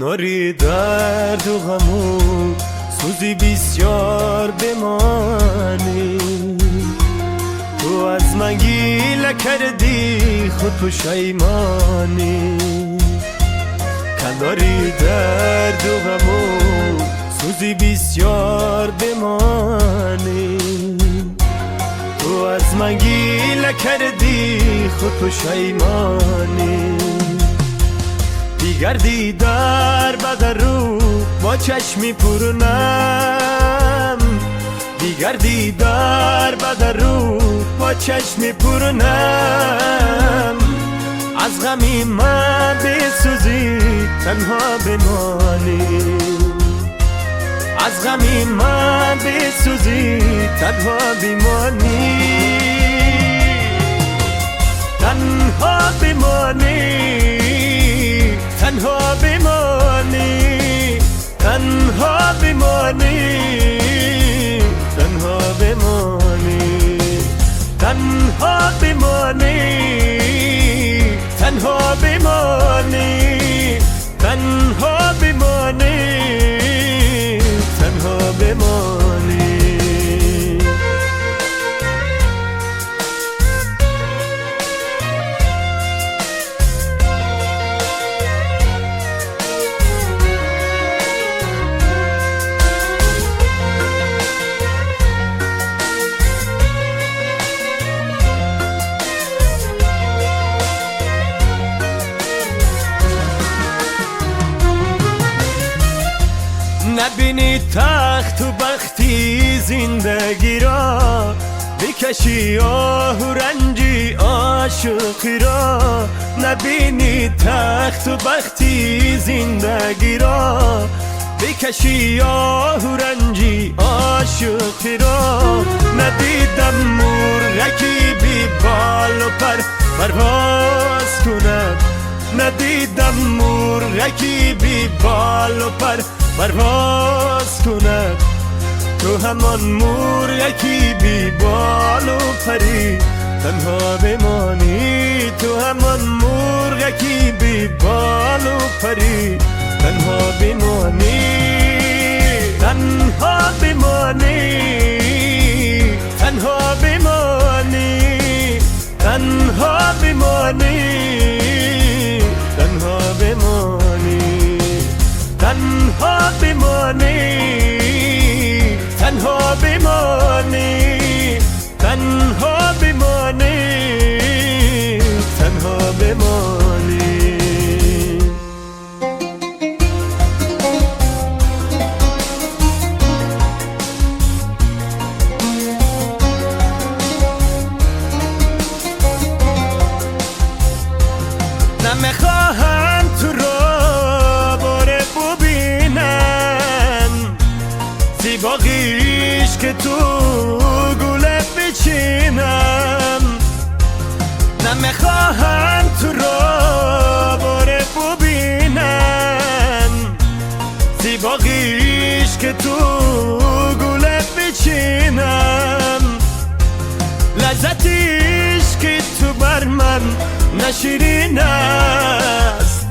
کناری درد و غمو سوزی بسیار بمانی. تو از من گیله کردی خود پشیمانی. کناری درد و غمو سوزی بسیار بمانی. تو از من گیله کردی خود پشیمانی. دیگر دیدار بدر رو با چشمی پرونم. دیگر دیدار بدر رو با چشمی پرونم. از غمی من بسوزی تنها بمانی. از غمی من بسوزی تنها بمانی. تنها بمانی. تنها بمانی. تنها بمانی. تنها بمانی. تنها بمانی. تنها بمانی. تنها بمانی. تنها بمانی. نبینی تخت و بختی زندگی را. بکشی آه و رنجی عاشقی را. نبینی تخت و بختی زندگی را. بکشی آه و رنجی عاشقی را. ندیدم مرغکی بی بال و پر پرواز کند. ندیدم مرغکی بی بال و پر پرواز کند. تو همان مرغکی بی بال و پری تنها بمانی. تو همان مرغکی بی بال و پری تنها بمانی. تنها بمانی. تنها بمانی. تنها بمانی. تنها بمانی. تنها بمانی. تنها بمانی. تنها بمانی. تنها بمانی. نمیخواهم تو را باره ببینم. زیباقیش که تو گله بچینم. نمیخواهم تو را باره ببینم. زیباقیش که تو گله بچینم. لذتیش که تو بر من نشیرین است.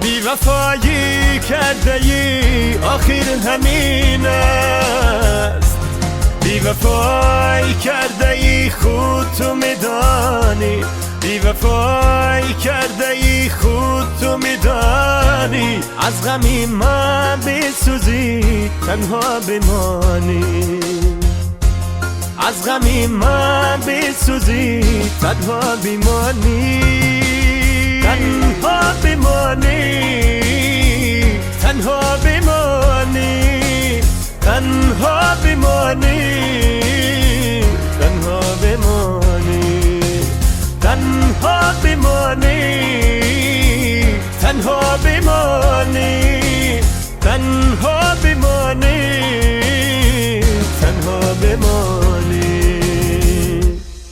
بی وفایی کرده ای آخر همین است. بی وفایی کرده ای خود تو میدانی. بی وفایی کرده ای خود تو میدانی. از غمی من بسوزی تنها بمانی. از غمی من بسوزی تنها بمانی. تنها بمانی. تنها بمانی. تنها بمانی. تنها بمانی. تنها بمانی. تنها بمانی. تنها